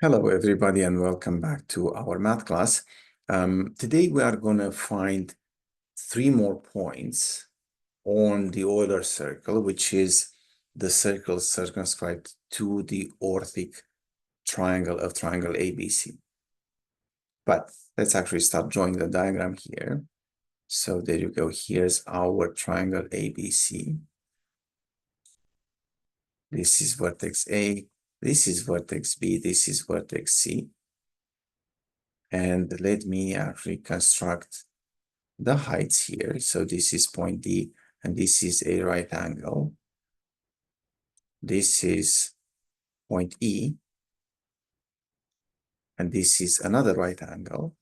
Hello, everybody, and welcome back to our math class. Today, we are going to find 3 more points on the Euler circle, which is the circle circumscribed to the orthic triangle of triangle ABC. But let's actually start drawing the diagram here. So there you go. Here's our triangle ABC. This is vertex A. This is vertex B. This is vertex C. And let me actually construct the heights here. So this is point D, and this is a right angle. This is point E, and this is another right angle.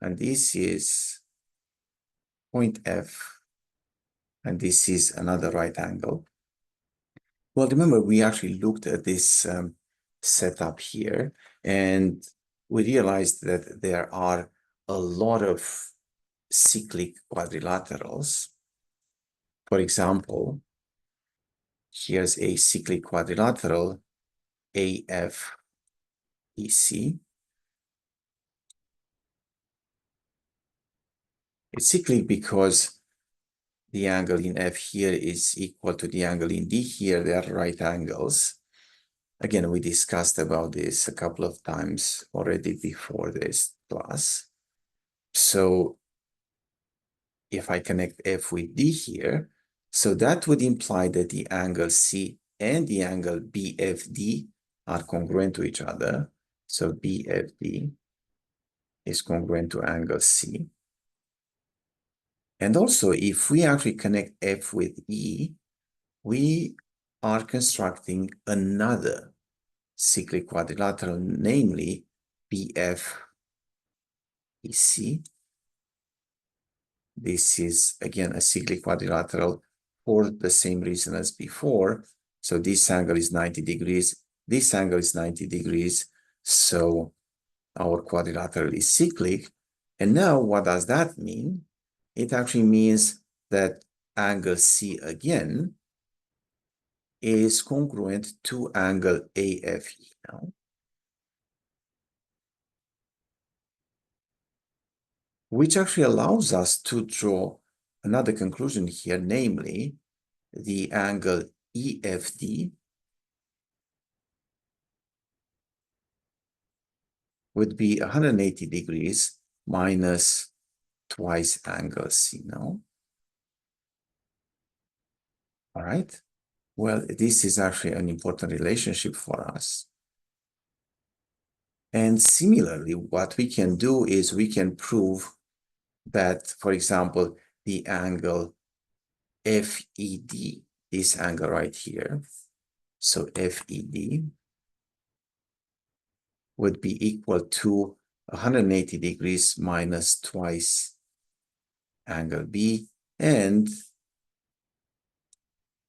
And this is point F, and this is another right angle. Well, remember, we actually looked at this setup here, and we realized that there are a lot of cyclic quadrilaterals. For example, here's a cyclic quadrilateral, AFEC. It's cyclic because the angle in F here is equal to the angle in D here. They are right angles. Again, we discussed about this a couple of times already before this class. So if I connect F with D here, so that would imply that the angle C and the angle BFD are congruent to each other. So BFD is congruent to angle C. And also, if we actually connect F with E, we are constructing another cyclic quadrilateral, namely BFEC. This is, again, a cyclic quadrilateral for the same reason as before. So this angle is 90 degrees. This angle is 90 degrees. So our quadrilateral is cyclic. And now what does that mean? It actually means that angle C again is congruent to angle AFE now. Which actually allows us to draw another conclusion here, namely the angle EFD would be 180 degrees minus twice angle C now. All right. Well, this is actually an important relationship for us. And similarly, what we can do is we can prove that, for example, the angle FED, this angle right here, so FED would be equal to 180 degrees minus twice angle B. And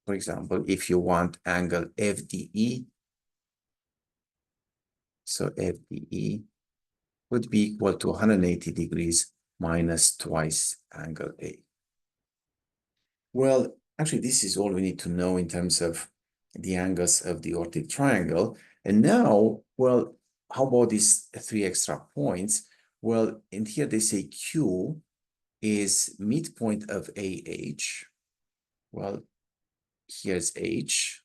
for example, if you want angle FDE, so FDE would be equal to 180 degrees minus twice angle A. Well, actually, this is all we need to know in terms of the angles of the orthic triangle. And now, well, how about these 3 extra points? Well, in here they say Q is midpoint of AH. Well, here's H,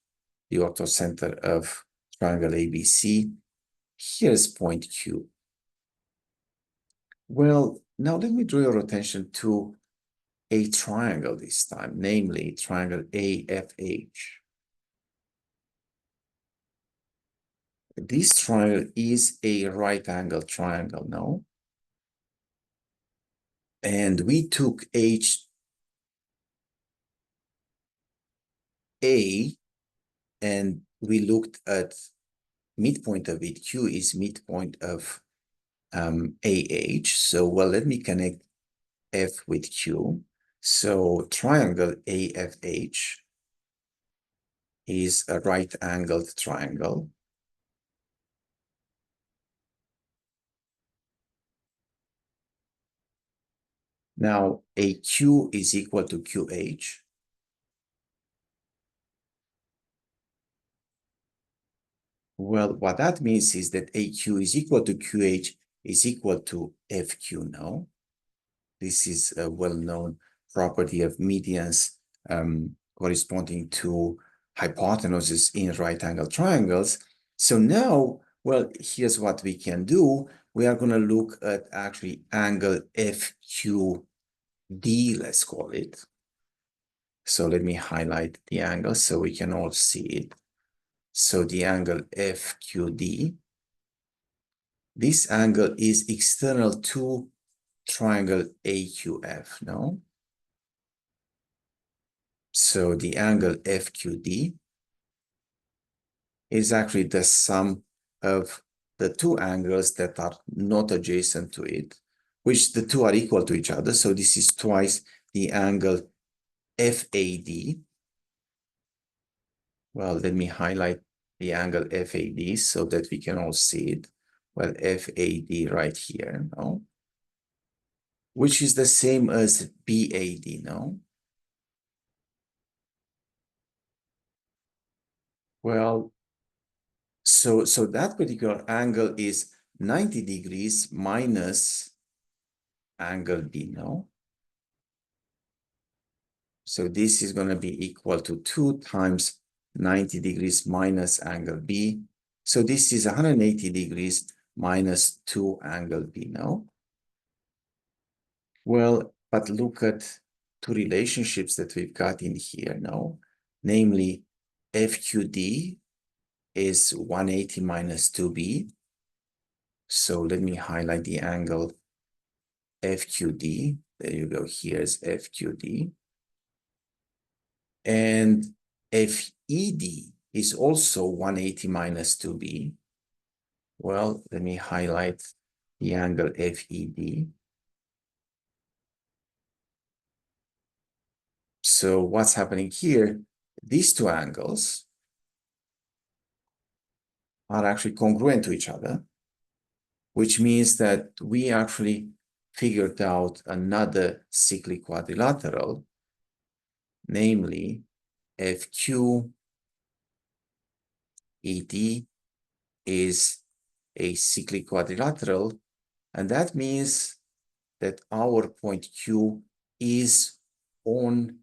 the orthocenter of triangle ABC. Here's point Q. Well, now let me draw your attention to a triangle this time, namely triangle AFH. This triangle is a right angle triangle, no? And we took HA and we looked at midpoint of it. Q is midpoint of AH. So, well, let me connect F with Q. So triangle AFH is a right angled triangle. Now, AQ is equal to QH. Well, what that means is that AQ is equal to QH is equal to FQ now. This is a well-known property of medians corresponding to hypotenuses in right-angled triangles. So now, well, here's what we can do. We are going to look at actually angle FQD, let's call it. So let me highlight the angle so we can all see it. So the angle FQD, this angle is external to triangle AQF, no? So the angle FQD is actually the sum of the two angles that are not adjacent to it, which the two are equal to each other. So this is twice the angle FAD. Well, let me highlight the angle FAD so that we can all see it. Well, FAD right here, no? Which is the same as BAD, no? Well, so that particular angle is 90 degrees minus angle B, no? So this is going to be equal to 2 times 90 degrees minus angle B. So this is 180 degrees minus 2 angle B, no? Well, but look at two relationships that we've got in here, no? Namely, FQD is 180 minus 2B. So let me highlight the angle FQD. There you go. Here's FQD. And FED is also 180 minus 2B. Well, let me highlight the angle FED. So what's happening here? These two angles are actually congruent to each other, which means that we actually figured out another cyclic quadrilateral, namely FQED is a cyclic quadrilateral, and that means that our point Q is on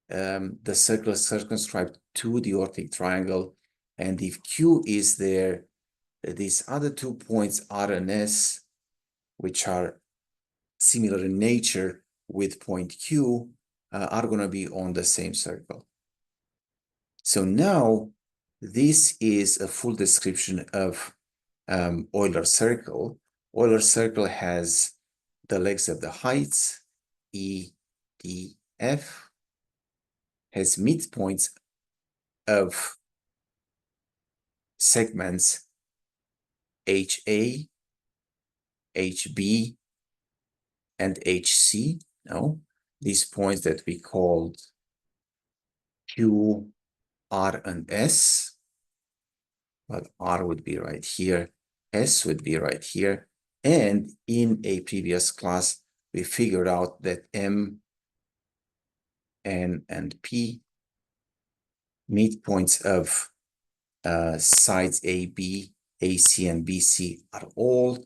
the circle circumscribed to the orthic triangle, and if Q is there, these other 2 points R and S, which are similar in nature with point Q, are going to be on the same circle. So now this is a full description of Euler's circle. Euler's circle has the legs of the heights, E, D, F, has midpoints of segments HA, HB, and HC. No, these points that we called Q, R, and S. But R would be right here, S would be right here. And in a previous class, we figured out that M, N, and P, midpoints of sides AB, AC, and BC are all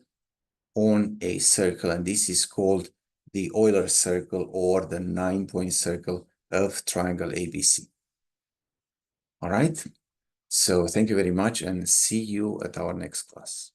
on a circle, and this is called the Euler circle or the 9-point circle of triangle ABC. All right, so thank you very much and see you at our next class.